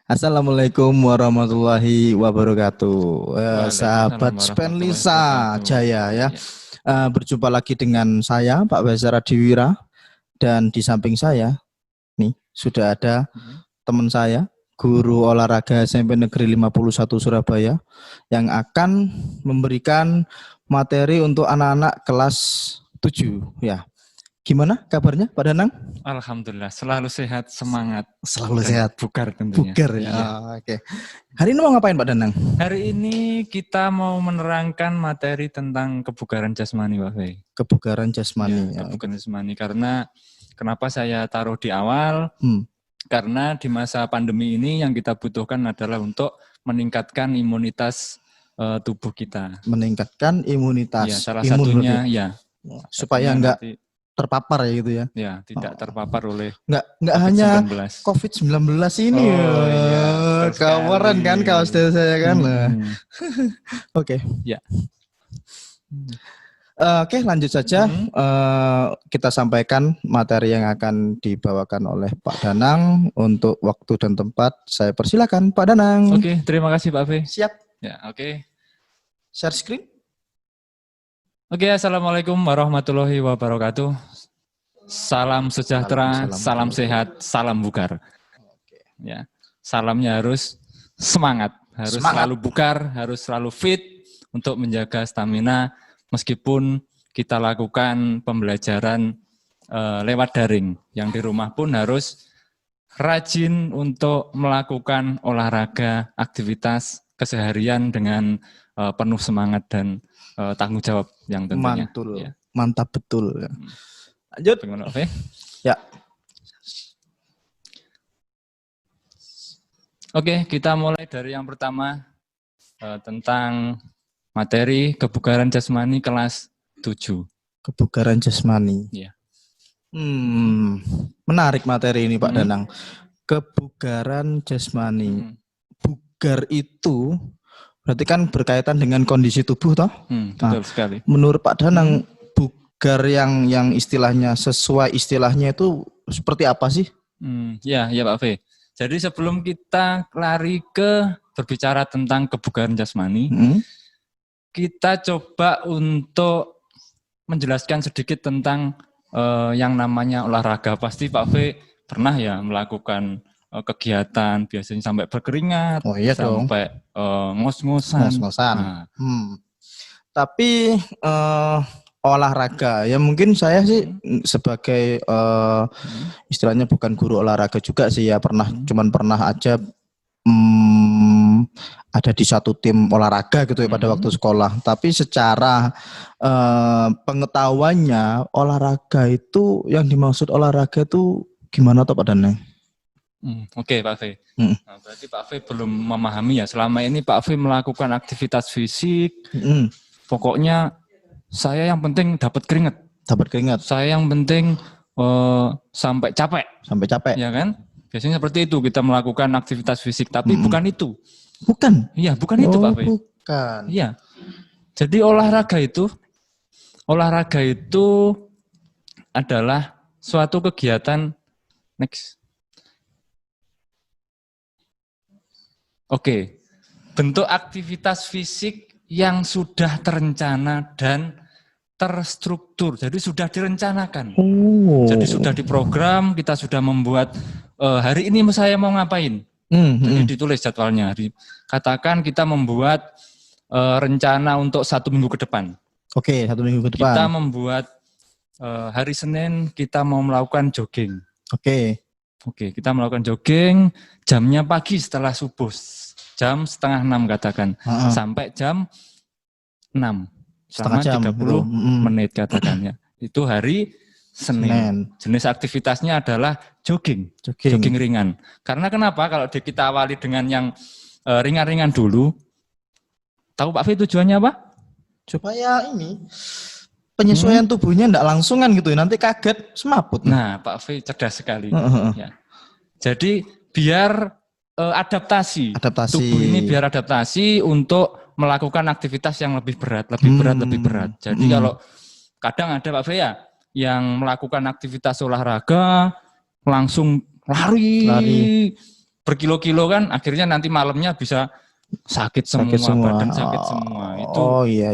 Assalamualaikum warahmatullahi wabarakatuh. Waalaikumsalam Sahabat warahmatullahi Spenlisa wabarakatuh. Jaya ya. Ya. Berjumpa lagi dengan saya Pak Basara Diwira, dan di samping saya nih sudah ada teman saya, guru olahraga SMP Negeri 51 Surabaya, yang akan memberikan materi untuk anak-anak kelas 7 ya. Gimana kabarnya Pak Danang? Alhamdulillah, selalu sehat, semangat. Selalu dan sehat. Bugar tentunya. Bugar ya. Iya. Oke. Hari ini mau ngapain Pak Danang? Hari ini kita mau menerangkan materi tentang kebugaran jasmani, Pak Fei. Kebugaran jasmani. Ya, kebugaran jasmani. Karena kenapa saya taruh di awal? Karena di masa pandemi ini yang kita butuhkan adalah untuk meningkatkan imunitas tubuh kita. Meningkatkan imunitas. Ya, salah satunya ya. Supaya enggak terpapar ya gitu ya. Ya, tidak terpapar oleh enggak hanya COVID-19. COVID-19 ini. Oh iya, kawaran kan kaos saya kan. Oke. Ya. Oke, lanjut saja. Kita sampaikan materi yang akan dibawakan oleh Pak Danang. Untuk waktu dan tempat saya persilakan Pak Danang. Oke, terima kasih Pak Fe. Siap. Ya, oke. Share screen. Oke, assalamualaikum warahmatullahi wabarakatuh. Salam sejahtera, salam sehat, salam bugar. Ya, salamnya harus semangat, harus selalu bugar, harus selalu fit untuk menjaga stamina meskipun kita lakukan pembelajaran lewat daring. Yang di rumah pun harus rajin untuk melakukan olahraga, aktivitas keseharian dengan penuh semangat dan tanggung jawab yang tentunya. Mantul, ya. Mantap betul. Lanjut. Ya. Oke, kita mulai dari yang pertama tentang materi kebugaran jasmani kelas 7. Kebugaran jasmani. Ya. Menarik materi ini Pak Danang. Kebugaran jasmani. Bugar itu berarti kan berkaitan dengan kondisi tubuh toh? Betul sekali. Menurut Pak Danang, bugar yang istilahnya sesuai istilahnya itu seperti apa sih? Ya Pak Fe. Jadi sebelum kita lari ke berbicara tentang kebugaran jasmani, kita coba untuk menjelaskan sedikit tentang yang namanya olahraga. Pasti Pak Fe pernah ya melakukan kegiatan biasanya sampai berkeringat, sampai ngos-ngosan. Nah. Tapi olahraga ya mungkin saya sih sebagai istilahnya bukan guru olahraga juga sih ya, cuman pernah aja ada di satu tim olahraga gitu ya pada waktu sekolah. Tapi secara pengetahuannya olahraga itu yang dimaksud olahraga itu gimana toh Pak Danang? Oke Pak Fe. Nah, berarti Pak Fe belum memahami ya. Selama ini Pak Fe melakukan aktivitas fisik. Pokoknya saya yang penting dapat keringat. Dapat keringat. Saya yang penting sampai capek. Sampai capek. Ya kan? Biasanya seperti itu kita melakukan aktivitas fisik. Tapi bukan itu. Bukan? Iya, bukan itu Pak Fe. Bukan. Iya. Jadi olahraga itu adalah suatu kegiatan. Next. Oke, bentuk aktivitas fisik yang sudah terencana dan terstruktur. Jadi sudah direncanakan. Jadi sudah diprogram, kita sudah membuat hari ini saya mau ngapain. Jadi ditulis jadwalnya. Katakan kita membuat rencana untuk 1 minggu ke depan. Oke, 1 minggu ke depan. Kita membuat hari Senin kita mau melakukan jogging. Oke, kita melakukan jogging jamnya pagi setelah subuh, jam 5:30 katakan, sampai jam 6, selama 30 menit katakannya. Itu hari Senin. Jenis aktivitasnya adalah jogging ringan. Karena kenapa? Kalau kita awali dengan yang ringan-ringan dulu, tahu Pak Fi tujuannya apa? Supaya ini penyesuaian tubuhnya enggak langsungan gitu, nanti kaget semaput. Nah, Pak Fi cerdas sekali. Ya. Jadi biar adaptasi. Tubuh ini biar adaptasi untuk melakukan aktivitas yang lebih berat. Jadi kalau kadang ada Pak Fe ya, yang melakukan aktivitas olahraga langsung lari berkilo-kilo kan, akhirnya nanti malamnya bisa sakit semua, badan sakit semua.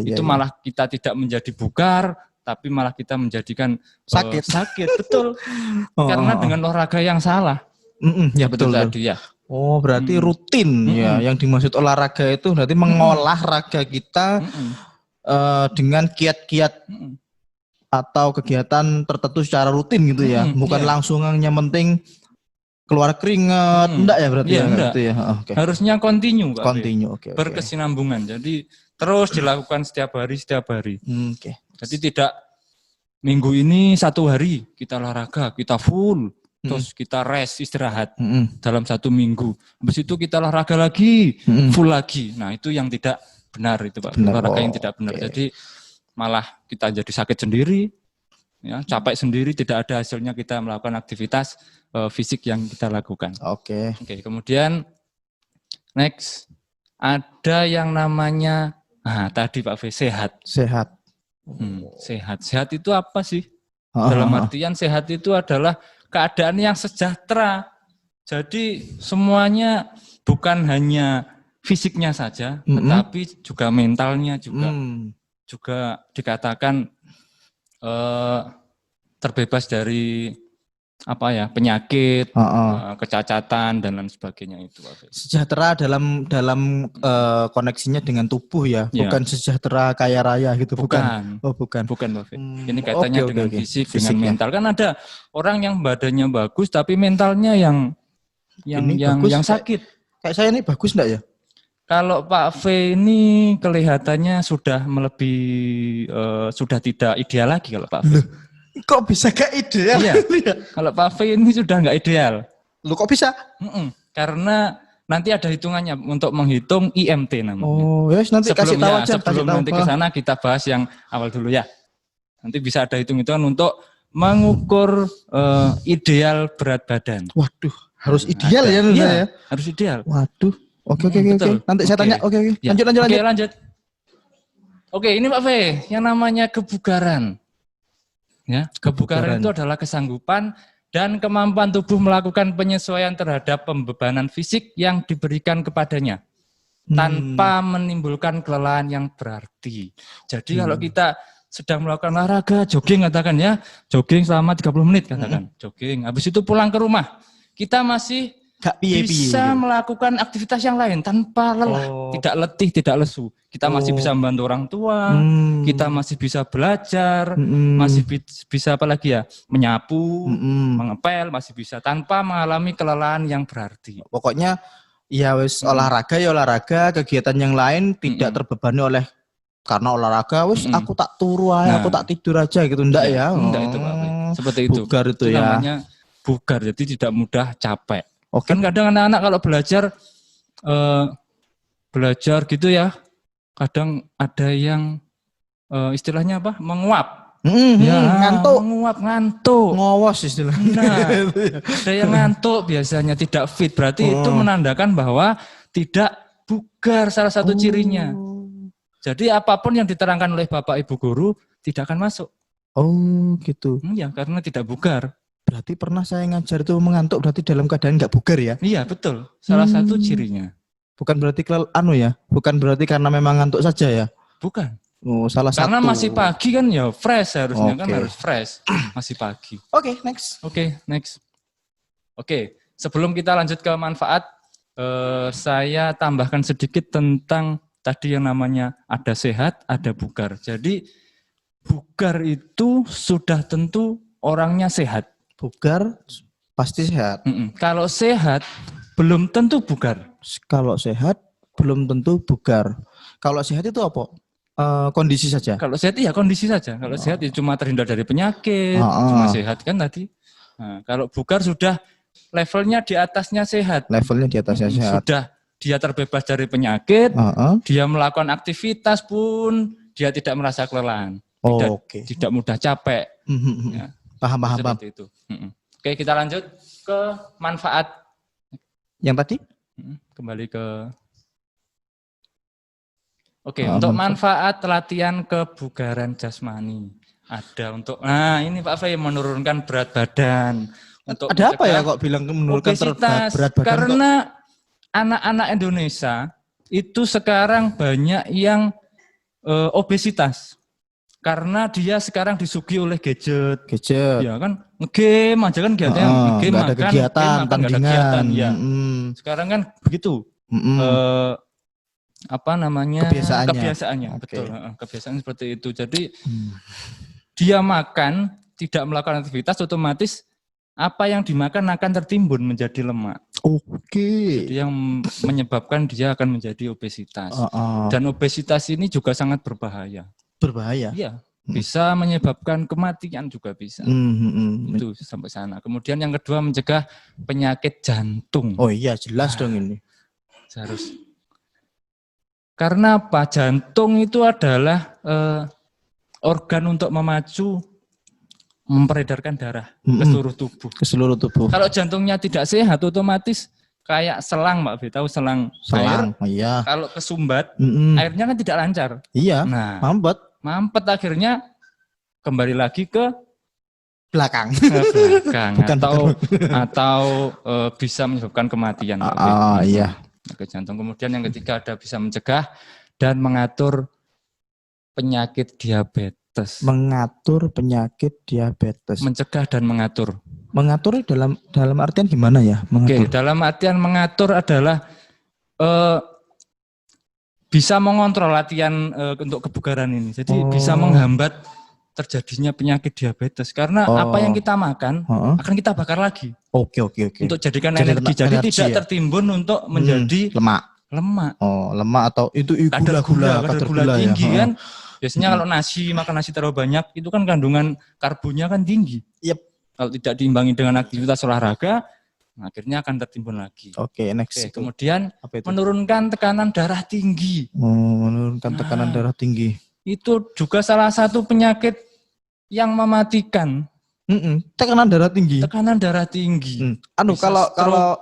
Itu malah kita tidak menjadi bugar, tapi malah kita menjadikan sakit, betul. Karena dengan olahraga yang salah. Ya betul tadi ya. Oh, berarti rutin ya. Yang dimaksud olahraga itu berarti mengolah raga kita dengan kiat-kiat atau kegiatan tertentu secara rutin gitu ya. Bukan langsung yang penting keluar keringat, enggak ya berarti enggak. Gitu ya. Okay. Harusnya continue, okay. Berkesinambungan. Jadi terus dilakukan setiap hari. Jadi tidak minggu ini 1 hari kita olahraga, kita full, terus kita rest, istirahat dalam 1 minggu. Habis itu kita olahraga lagi, full lagi. Nah itu yang tidak benar itu Pak. Olahraga yang tidak benar. Jadi malah kita jadi sakit sendiri, ya, capek sendiri, tidak ada hasilnya kita melakukan aktivitas fisik yang kita lakukan. Oke, kemudian next ada yang namanya tadi Pak V, sehat. Sehat itu apa sih? Dalam artian sehat itu adalah keadaan yang sejahtera. Jadi semuanya bukan hanya fisiknya saja, tetapi juga mentalnya juga dikatakan terbebas dari penyakit, kecacatan dan lain sebagainya itu. Sejahtera dalam koneksinya dengan tubuh ya, bukan sejahtera kaya raya gitu, bukan. Bukan Pak. Ini kaitannya dengan fisik, dengan mental. Kan ada orang yang badannya bagus tapi mentalnya yang sakit. Kayak saya ini bagus enggak ya? Kalau Pak V ini kelihatannya sudah melebihi, sudah tidak ideal lagi kalau Pak V. Kok bisa gak ideal? Iya. Kalau Pak V ini sudah nggak ideal. Lu kok bisa? Karena nanti ada hitungannya untuk menghitung IMT namanya. Oh, yes, nanti kasih tahu aja. Sebelum nanti ke sana kita bahas yang awal dulu ya. Nanti bisa ada hitung-hitungan untuk mengukur ideal berat badan. Waduh, harus ideal ya? Iya, harus ideal. Waduh. Oke. Nanti saya tanya. Oke. Lanjut. Oke, ini Pak V, yang namanya kebugaran. Ya, kebugaran itu adalah kesanggupan dan kemampuan tubuh melakukan penyesuaian terhadap pembebanan fisik yang diberikan kepadanya tanpa menimbulkan kelelahan yang berarti. Jadi kalau kita sedang melakukan olahraga, jogging katakan ya, jogging selama 30 menit katakan, jogging. Habis itu pulang ke rumah, kita masih bisa melakukan aktivitas yang lain tanpa lelah, tidak letih, tidak lesu. Kita masih bisa membantu orang tua, kita masih bisa belajar, masih bisa apa lagi ya, menyapu, mengepel, masih bisa tanpa mengalami kelelahan yang berarti. Pokoknya ya wis olahraga ya olahraga, kegiatan yang lain tidak terbebani oleh karena olahraga wis aku tak turu aja, aku tak tidur aja gitu, enggak ya? Enggak itu Pak. Seperti itu. Bugar itu ya. Namanya bugar, jadi tidak mudah capek. Kan kadang anak-anak kalau belajar gitu ya, kadang ada yang istilahnya apa? Menguap. Ngantuk. Ngantuk. Ngowos istilahnya. Nah, ada yang ngantuk biasanya tidak fit. Berarti itu menandakan bahwa tidak bugar, salah satu cirinya. Jadi apapun yang diterangkan oleh Bapak Ibu guru tidak akan masuk. Oh gitu. Ya, karena tidak bugar. Berarti pernah saya ngajar itu mengantuk berarti dalam keadaan nggak bugar ya? Iya betul. Salah satu cirinya. Bukan berarti bukan berarti karena memang ngantuk saja ya? Bukan. Oh, salah karena satu. Karena masih pagi kan ya fresh harusnya kan harus fresh. Masih pagi. Oke, next. Oke, sebelum kita lanjut ke manfaat, saya tambahkan sedikit tentang tadi yang namanya ada sehat, ada bugar. Jadi bugar itu sudah tentu orangnya sehat. Bugar pasti sehat. Kalau sehat belum tentu bugar. Kalau sehat belum tentu bugar. Kalau sehat itu apa? Kondisi saja. Kalau sehat ya kondisi saja. Kalau sehat ya cuma terhindar dari penyakit, cuma sehat kan tadi. Nah, kalau bugar sudah levelnya di atasnya sehat. Levelnya di atasnya sehat. Sudah dia terbebas dari penyakit, dia melakukan aktivitas pun dia tidak merasa kelelahan. Tidak mudah capek. Ya. Paham. Itu. Oke, kita lanjut ke manfaat. Yang tadi? Kembali ke... untuk manfaat latihan kebugaran jasmani. Ada untuk, ini Pak Fay menurunkan berat badan, untuk Ada apa ya mencegah kok bilang menurunkan obesitas. berat badan kok? Karena anak-anak Indonesia itu sekarang banyak yang obesitas. Karena dia sekarang disuguhi oleh gadget. Gadget. Ya kan, nge-game aja kan kegiatannya, nge-game Nggak ada makan, kegiatan, game makan, nggak ada tandingan. kegiatan. Ya. Sekarang kan begitu. Apa namanya, kebiasaannya. Okay. Betul, kebiasaan seperti itu. Jadi dia makan tidak melakukan aktivitas, otomatis apa yang dimakan akan tertimbun menjadi lemak. Oke. Jadi yang menyebabkan dia akan menjadi obesitas. Dan obesitas ini juga sangat berbahaya. Berbahaya? Iya, bisa menyebabkan kematian juga bisa. Itu sampai sana. Kemudian yang kedua, mencegah penyakit jantung. Oh iya, jelas dong ini. Harus. Karena apa? Jantung itu adalah organ untuk memacu, memperedarkan darah ke seluruh tubuh. Ke seluruh tubuh. Kalau jantungnya tidak sehat, otomatis kayak selang, Mbak Fi, tahu selang air. Iya. Kalau kesumbat, airnya kan tidak lancar. Iya. Nah, mampet akhirnya kembali lagi ke belakang. Atau bisa menyebabkan kematian. Iya. Ke jantung. Kemudian yang ketiga ada bisa mencegah dan mengatur penyakit diabetes. Mengatur penyakit diabetes. Mencegah dan mengatur. Mengatur dalam artian gimana ya? Oke, dalam artian mengatur adalah bisa mengontrol latihan untuk kebugaran ini. Jadi bisa menghambat terjadinya penyakit diabetes. Karena apa yang kita makan akan kita bakar lagi. Oke. Untuk jadikan energi. Jadi tidak tertimbun untuk menjadi lemak. Oh, lemak atau itu kadar gula tinggi ya. Kan. Biasanya kalau makan nasi terlalu banyak, itu kan kandungan karbonnya kan tinggi. Yep. Kalau tidak diimbangi dengan aktivitas olahraga, akhirnya akan tertimbun lagi. Oke, next. Kemudian menurunkan tekanan darah tinggi. Menurunkan tekanan darah tinggi. Itu juga salah satu penyakit yang mematikan. Tekanan darah tinggi. Tekanan darah tinggi. Kalau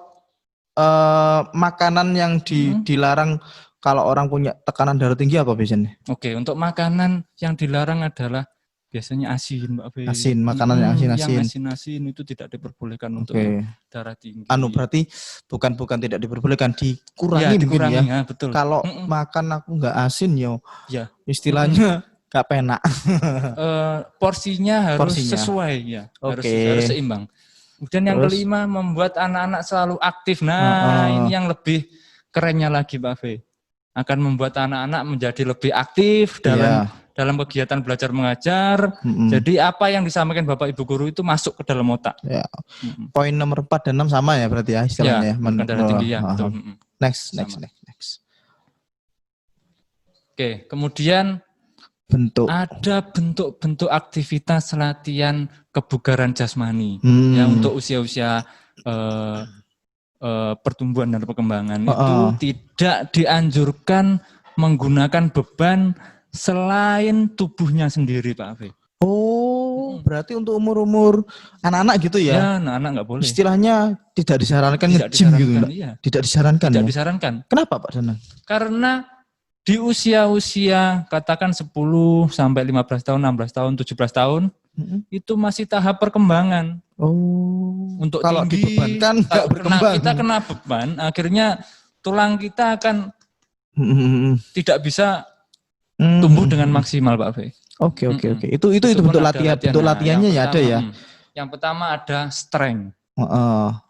makanan yang dilarang kalau orang punya tekanan darah tinggi apa biasanya? Oke, untuk makanan yang dilarang adalah biasanya asin, Mbak Fe. Asin, makanan yang asin-asin. Yang asin-asin itu tidak diperbolehkan untuk darah tinggi. Berarti bukan tidak diperbolehkan, dikurangi mungkin ya. Betul. Kalau makan aku nggak asin ya. Istilahnya nggak penak. Porsinya harus sesuai ya. Harus seimbang. Kemudian yang kelima, membuat anak-anak selalu aktif. Nah, ini yang lebih kerennya lagi, Pak Fe. Akan membuat anak-anak menjadi lebih aktif dalam kegiatan belajar mengajar. Jadi apa yang disampaikan Bapak Ibu guru itu masuk ke dalam otak. Ya. Poin nomor 4 dan 6 sama ya berarti ya istilahnya. Darah tinggi ya. Next. Oke, kemudian ada bentuk-bentuk aktivitas latihan kebugaran jasmani ya untuk usia-usia pertumbuhan dan perkembangan itu tidak dianjurkan menggunakan beban selain tubuhnya sendiri, Pak Afi. Berarti untuk umur-umur anak-anak gitu ya? Ya, anak-anak nggak boleh. Istilahnya tidak disarankan nge-gym gitu. Iya. Tidak disarankan. Tidak disarankan. Kenapa, Pak Danang? Karena di usia-usia katakan 10 sampai 15 tahun, 16 tahun, 17 tahun, itu masih tahap perkembangan. Untuk kalau tinggi, dibebankan nggak berkembang. Kita kena beban, akhirnya tulang kita akan tidak bisa tumbuh dengan maksimal, Pak Fe. Oke. Itu bentuk latihan. Bentuk latihannya ya ada ya. Yang pertama ada strength.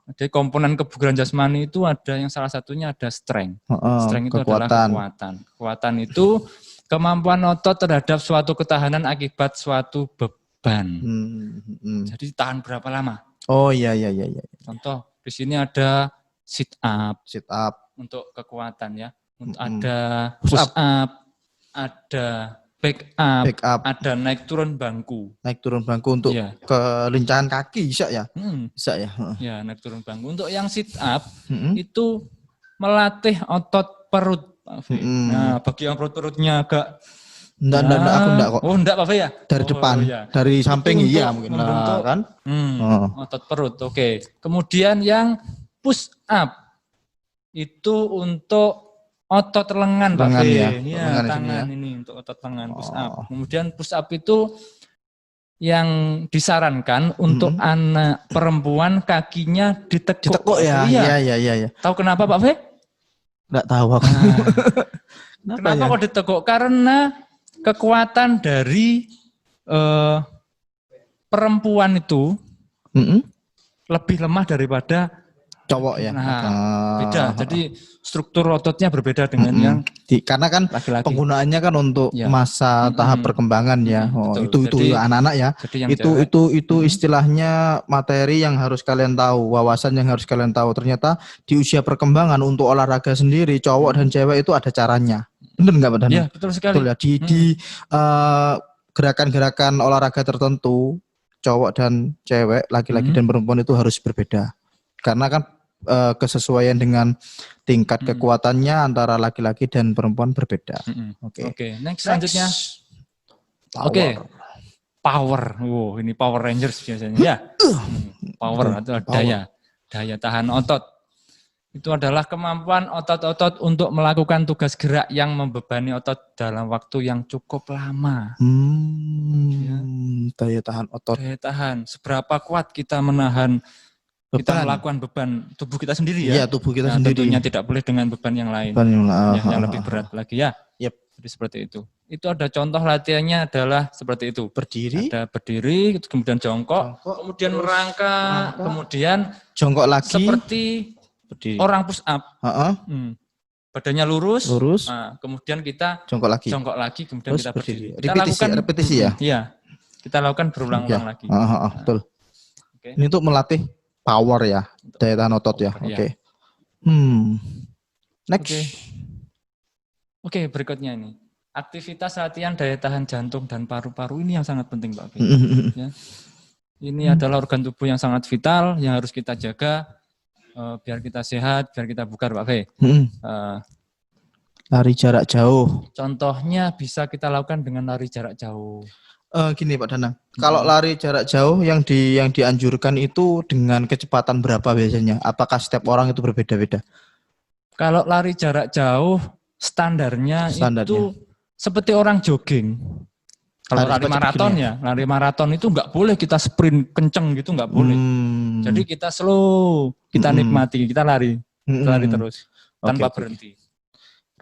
Jadi komponen kebugaran jasmani itu ada yang salah satunya ada strength. Strength itu adalah kekuatan. Kekuatan itu kemampuan otot terhadap suatu ketahanan akibat suatu beban. Jadi tahan berapa lama? Iya. Contoh di sini ada sit up untuk kekuatan ya. Ada push up, ada back up, ada naik turun bangku. Naik turun bangku untuk kelincahan kaki bisa ya? Bisa ya. Ya, naik turun bangku. Untuk yang sit up itu melatih otot perut. Nah, bagi yang perut-perutnya agak aku enggak kok. Enggak Pak Fe ya? Dari depan, dari samping iya mungkin kan. Otot perut. Oke. Kemudian yang push up itu untuk otot lengan, Pak Fe. Ya, Ya, lengan tangan ini untuk otot lengan push up. Kemudian push up itu yang disarankan untuk anak perempuan kakinya ditekuk. Ditekuk ya. Iya. Tahu kenapa Pak Fe? Enggak tahu aku. Kenapa kok ditekuk? Karena kekuatan dari perempuan itu lebih lemah daripada cowok ya. Beda. Jadi struktur ototnya berbeda dengan yang karena kan laki-laki. Penggunaannya kan untuk masa tahap perkembangan ya. Itu anak-anak ya. Itu istilahnya materi yang harus kalian tahu, wawasan yang harus kalian tahu. Ternyata di usia perkembangan untuk olahraga sendiri cowok dan cewek itu ada caranya. Benar nggak Pak Dana? Iya, betul sekali. Betul ya. Di gerakan-gerakan olahraga tertentu cowok dan cewek, laki-laki dan perempuan itu harus berbeda. Karena kan kesesuaian dengan tingkat kekuatannya antara laki-laki dan perempuan berbeda. Oke. Next selanjutnya. Power. Ini Power Rangers biasanya. Ya. Power atau daya tahan otot. Itu adalah kemampuan otot-otot untuk melakukan tugas gerak yang membebani otot dalam waktu yang cukup lama. Daya tahan otot. Daya tahan. Seberapa kuat kita menahan kita melakukan beban tubuh kita sendiri ya. Iya, tubuh kita sendiri. Tentunya tidak boleh dengan beban yang lain. Yang lebih berat lagi ya. Jadi seperti itu. Itu ada contoh latihannya adalah seperti itu. Berdiri. Ada berdiri, kemudian jongkok kemudian merangkak, kemudian jongkok lagi. Seperti berdiri. Orang push up. Badannya lurus. Kemudian kita jongkok lagi, kemudian kita berdiri. Kita repetisi ya. Iya. Kita lakukan berulang-ulang lagi. Betul. Ini untuk melatih power ya, daya tahan otot ya. Oke. Next. Oke, berikutnya ini. Aktivitas latihan daya tahan jantung dan paru-paru ini yang sangat penting Pak. Ya. Ini adalah organ tubuh yang sangat vital yang harus kita jaga biar kita sehat, biar kita bugar Pak Fe. Lari jarak jauh. Contohnya bisa kita lakukan dengan lari jarak jauh. Gini Pak Danang, kalau lari jarak jauh yang dianjurkan itu dengan kecepatan berapa biasanya? Apakah setiap orang itu berbeda-beda? Kalau lari jarak jauh standarnya itu seperti orang jogging. Kalau lari maraton itu nggak boleh kita sprint kenceng gitu, nggak boleh. Jadi kita slow, kita nikmati, kita lari terus tanpa berhenti.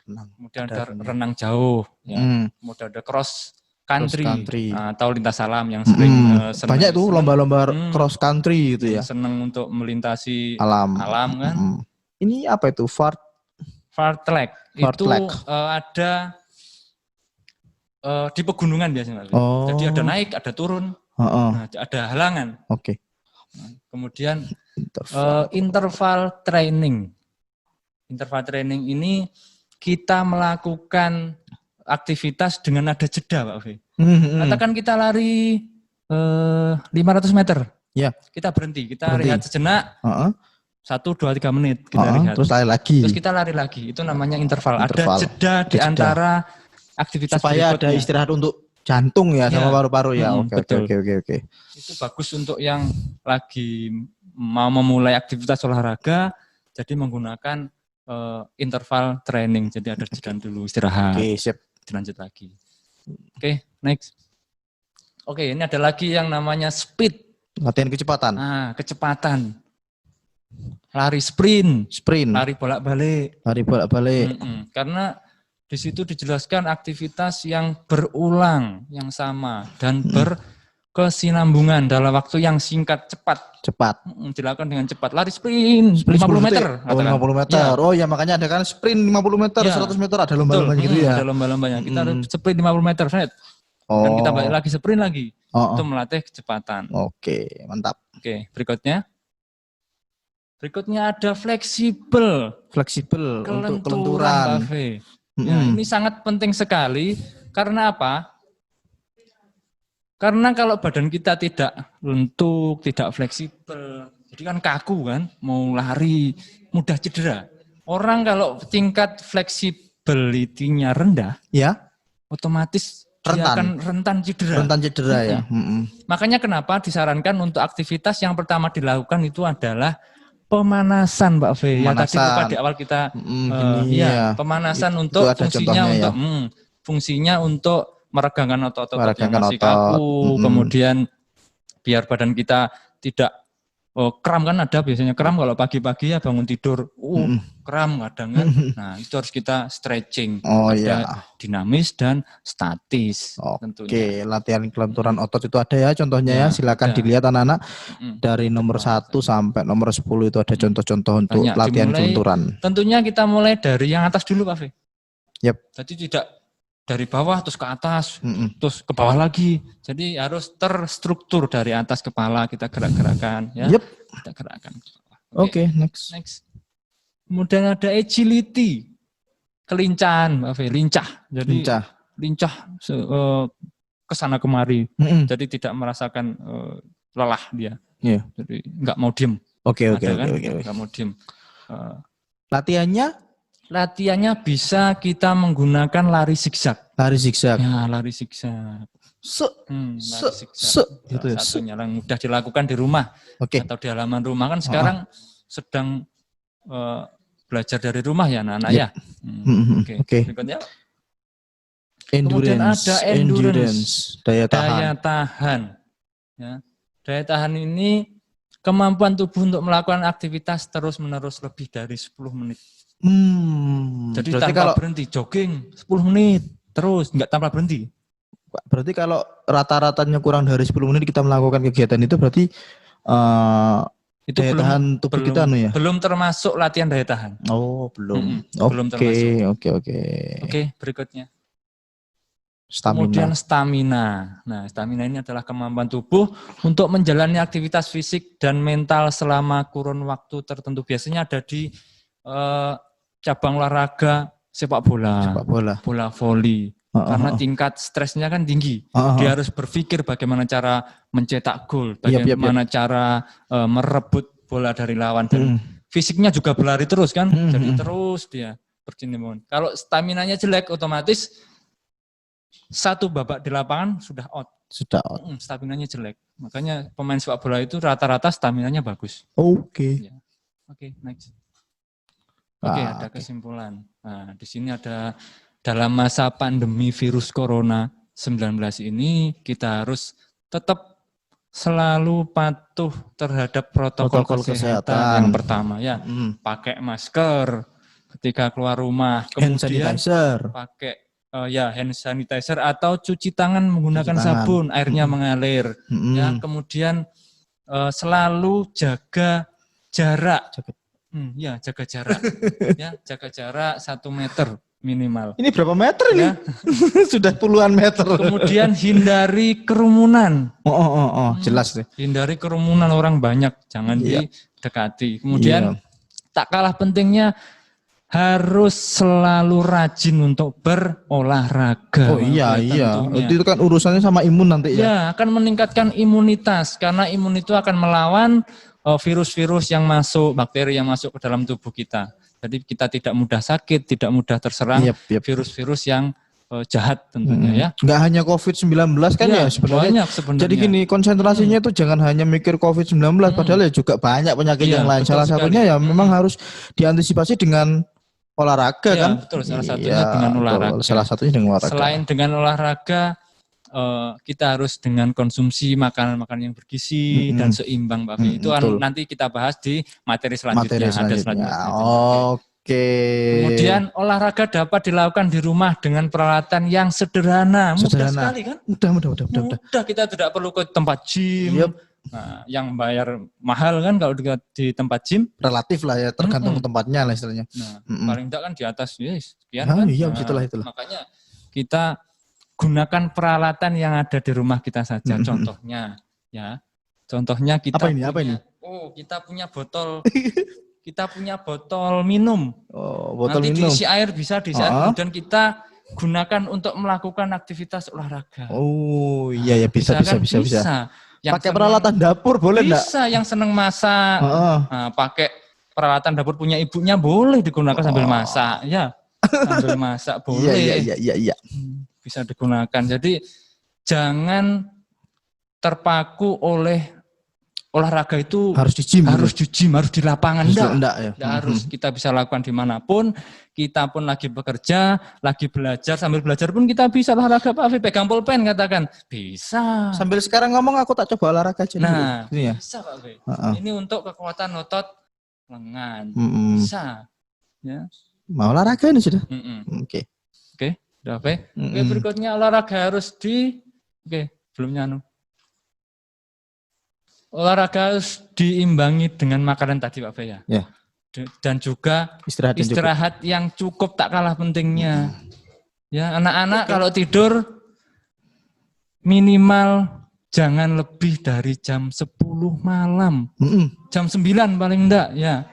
Kemudian ada renang jauh, kemudian ada cross country. Atau lintas alam yang sering banyak tuh lomba-lomba cross country gitu ya. Seneng untuk melintasi alam kan. Ini apa itu? Fartlek. Itu ada di pegunungan biasanya. Jadi ada naik, ada turun, ada halangan. Kemudian interval training. Interval training ini kita melakukan aktivitas dengan ada jeda Pak Fe. Katakan kita lari 500 meter. Ya. Kita berhenti, kita rehat sejenak. 1, 2, 3 menit kita rehat. Terus lari lagi. Terus kita lari lagi. Itu namanya interval. Ada jeda di antara aktivitas supaya berikutnya. Ada istirahat untuk jantung ya sama paru-paru ya. Oke. Itu bagus untuk yang lagi mau memulai aktivitas olahraga. Jadi menggunakan interval training. Jadi ada jeda dulu istirahat. Siap. Dilanjut lagi. Next. Ini ada lagi yang namanya speed. Latihan kecepatan. Kecepatan. Lari sprint. Lari bolak-balik. Karena di situ dijelaskan aktivitas yang berulang, yang sama dan berkesinambungan dalam waktu yang singkat, cepat. Dilakukan dengan cepat. Lari sprint 50 meter. 50 meter. Ya. Makanya ada kan sprint 50 meter, 100 meter ada lomba-lombanya gitu ya. Ada lomba-lombanya. Kita sprint 50 meter, dan kita balik lagi sprint lagi. Itu melatih kecepatan. Mantap. Berikutnya. Berikutnya ada fleksibel untuk kelenturan. Ini sangat penting sekali. Karena apa? Karena kalau badan kita tidak lentuk, tidak fleksibel, jadi kan kaku kan, mau lari mudah cedera. Orang kalau tingkat flexibility-nya rendah, otomatis dia akan rentan cedera. Ya. Makanya kenapa disarankan untuk aktivitas yang pertama dilakukan itu adalah pemanasan, Mbak Fe. Yang tadi lupa di awal kita pemanasan untuk fungsinya untuk meregangkan otot-otot yang Meregangkan masih otot. kaku, kemudian biar badan kita tidak kram, kan ada biasanya kram kalau pagi-pagi ya bangun tidur, kram kadang kan. Nah itu harus kita stretching, Oh ada iya. dinamis dan statis tentunya. Oke, latihan kelenturan otot itu ada ya contohnya ya, silakan ada. dilihat anak-anak dari nomor 1 sampai nomor 10 itu ada contoh-contoh untuk Banyak, latihan dimulai, kelenturan. Tentunya kita mulai dari yang atas dulu Pak Fe. Yep. Jadi tidak dari bawah terus ke atas, terus ke bawah lagi. Jadi harus terstruktur dari atas kepala kita gerak-gerakan ya. Yep. Kita gerakkan. Oke, next. Kemudian ada agility. Kelincahan, Pak Fe, lincah. Jadi lincah ke sana kemari. Jadi tidak merasakan lelah dia. Yeah. Jadi enggak mau diem. Oke. Enggak mau diem. Latihannya bisa kita menggunakan lari zigzag. Lari zigzag. Ya, lari zigzag. Gitu ya. Satunya yang mudah dilakukan di rumah atau di halaman rumah, kan sekarang sedang belajar dari rumah ya anak-anak ya. Oke. Berikutnya. Kemudian ada endurance. Daya tahan. Ya. Daya tahan ini kemampuan tubuh untuk melakukan aktivitas terus-menerus lebih dari 10 menit. Jadi tanpa berhenti, jogging 10 menit terus, enggak tanpa berhenti. Berarti kalau rata-ratanya kurang dari 10 menit kita melakukan kegiatan itu berarti itu daya tahan tubuh kita ya? Belum termasuk latihan daya tahan. Oh, belum. Belum termasuk. Oke, berikutnya. Kemudian stamina. Nah, stamina ini adalah kemampuan tubuh untuk menjalani aktivitas fisik dan mental selama kurun waktu tertentu. Biasanya ada di cabang olahraga sepak bola, bola voli. Karena tingkat stresnya kan tinggi. Dia harus berpikir bagaimana cara mencetak gol, bagaimana cara merebut bola dari lawan, dan fisiknya juga berlari terus kan. Jadi terus dia berjinimun. Kalau staminanya jelek, otomatis satu babak di lapangan sudah out. Staminanya jelek. Makanya pemain sepak bola itu rata-rata staminanya bagus. Oke, next. Ada kesimpulan. Nah, di sini ada dalam masa pandemi virus corona 19 ini kita harus tetap selalu patuh terhadap protokol kesehatan. Yang pertama ya, pakai masker ketika keluar rumah, kemudian pakai hand sanitizer atau cuci tangan menggunakan sabun, airnya mengalir. Ya, kemudian selalu jaga jarak. Jaga jarak. Jaga jarak 1 meter minimal. Ini berapa meter ini? Sudah puluhan meter. Kemudian hindari kerumunan. Jelas deh. Hindari kerumunan orang banyak, jangan didekati. Kemudian tak kalah pentingnya harus selalu rajin untuk berolahraga. Oh iya. Itu kan urusannya sama imun nanti ya. Ya, akan meningkatkan imunitas karena imun itu akan melawan virus-virus yang masuk, bakteri yang masuk ke dalam tubuh kita. Jadi kita tidak mudah sakit, tidak mudah terserang virus-virus yang jahat tentunya ya. Nggak hanya COVID-19 kan ya sebenarnya. Jadi gini, konsentrasinya itu jangan hanya mikir COVID-19, padahal ya juga banyak penyakit yang lain. Salah satunya ya memang harus diantisipasi dengan olahraga kan. Betul, salah satunya dengan olahraga. Selain dengan olahraga, kita harus dengan konsumsi makanan-makanan yang bergizi dan seimbang, Pak. Itu nanti kita bahas di materi selanjutnya. Oke. Kemudian olahraga dapat dilakukan di rumah dengan peralatan yang sederhana. Mudah sekali kan? Mudah, kita tidak perlu ke tempat gym. Nah, yang bayar mahal kan kalau di tempat gym. Relatif lah ya, tergantung tempatnya lah istilahnya. Paling tidak kan di atas sekian kan. Itulah. Makanya kita gunakan peralatan yang ada di rumah kita saja. Contohnya kita kita punya botol kita punya botol minum. Nanti diisi air, bisa diisi air, kemudian kita gunakan untuk melakukan aktivitas olahraga. Bisa. Pakai peralatan dapur boleh enggak? Bisa, yang seneng masak. Pakai peralatan dapur punya ibunya boleh digunakan sambil masak, ya. Sambil masak boleh. Iya. Bisa digunakan. Jadi jangan terpaku oleh olahraga itu harus di gym, harus di lapangan. Enggak ya. Enggak harus, kita bisa lakukan dimanapun. Kita pun lagi bekerja, lagi belajar, sambil belajar pun kita bisa olahraga. Pak Afi, pegang pulpen katakan bisa. Sambil sekarang ngomong aku tak coba olahraga aja Nah, dulu. Ya? bisa Pak Afi. Ini untuk kekuatan otot lengan. Bisa. Ya. Mau olahraga ini sudah. Oke. Oke, udah Pak. Oke, berikutnya olahraga harus belum nyanu. Olahraga harus diimbangi dengan makanan tadi Pak Bay ya. Ya. Dan juga istirahat yang cukup tak kalah pentingnya. Ya, anak-anak kalau tidur minimal jangan lebih dari jam 10 malam. Jam 9 paling enggak ya.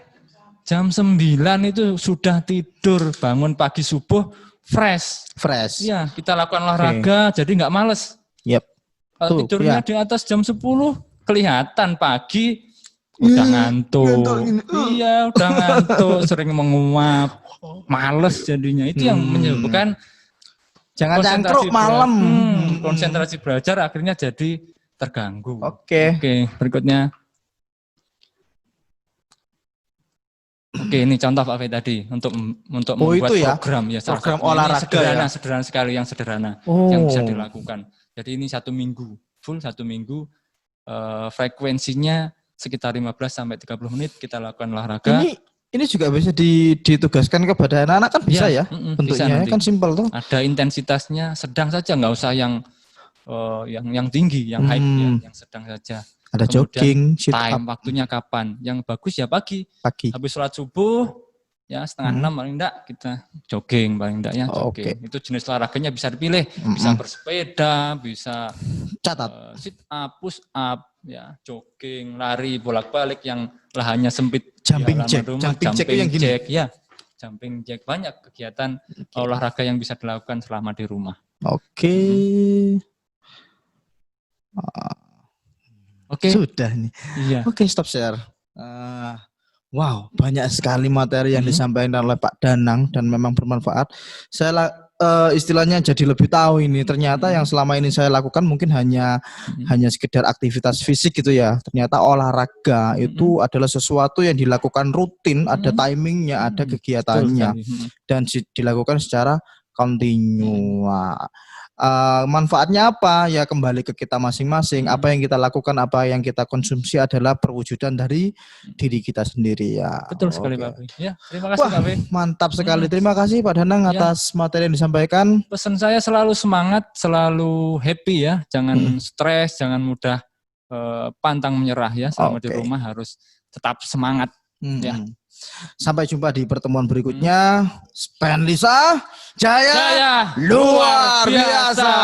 Jam 9 itu sudah tidur, bangun pagi subuh fresh. Ya, kita lakukan olahraga jadi enggak males. Yep. Kalau tidurnya di atas jam 10 kelihatan pagi udah ngantuk. Iya, udah ngantuk, sering menguap, males jadinya. Itu yang menyebabkan jangan cangkruk malam. Konsentrasi belajar akhirnya jadi terganggu. Oke, berikutnya. Oke, ini contoh Pak Fe tadi untuk membuat program ya. Program olahraga sederhana sekali, yang sederhana yang bisa dilakukan. Jadi ini 1 minggu, full 1 minggu. Frekuensinya sekitar 15 sampai 30 menit kita lakukan olahraga. Ini juga bisa ditugaskan kepada anak-anak kan bisa ya? Bentuknya kan simpel tuh. Ada intensitasnya sedang saja, nggak usah yang tinggi, yang high ya, yang sedang saja. Ada kemudian jogging, sit up. Waktunya kapan? Yang bagus ya pagi. Habis sholat subuh ya 5:30 paling enggak kita jogging paling enggak ya jogging. Itu jenis olahraganya bisa dipilih, bisa bersepeda, bisa sit up, push up, ya jogging, lari bolak-balik yang lahannya sempit, jumping jack, jumping jack, banyak kegiatan olahraga yang bisa dilakukan selama di rumah. Oke. Sudah nih. Iya. Oke, stop share. Wow, banyak sekali materi yang disampaikan oleh Pak Danang dan memang bermanfaat. Saya istilahnya jadi lebih tahu ini. Ternyata yang selama ini saya lakukan mungkin hanya sekedar aktivitas fisik gitu ya. Ternyata olahraga itu adalah sesuatu yang dilakukan rutin, ada timingnya, ada kegiatannya, dan dilakukan secara kontinu. Manfaatnya apa? Ya kembali ke kita masing-masing. Apa yang kita lakukan, apa yang kita konsumsi adalah perwujudan dari diri kita sendiri ya. Betul sekali Pak Afi. Ya, terima kasih Pak Afi. Mantap sekali. Terima kasih Pak Danang atas materi yang disampaikan. Pesan saya selalu semangat, selalu happy ya. Jangan stres, jangan mudah pantang menyerah ya. Selama di rumah harus tetap semangat ya. Sampai jumpa di pertemuan berikutnya. Spen Lisa Jaya luar biasa.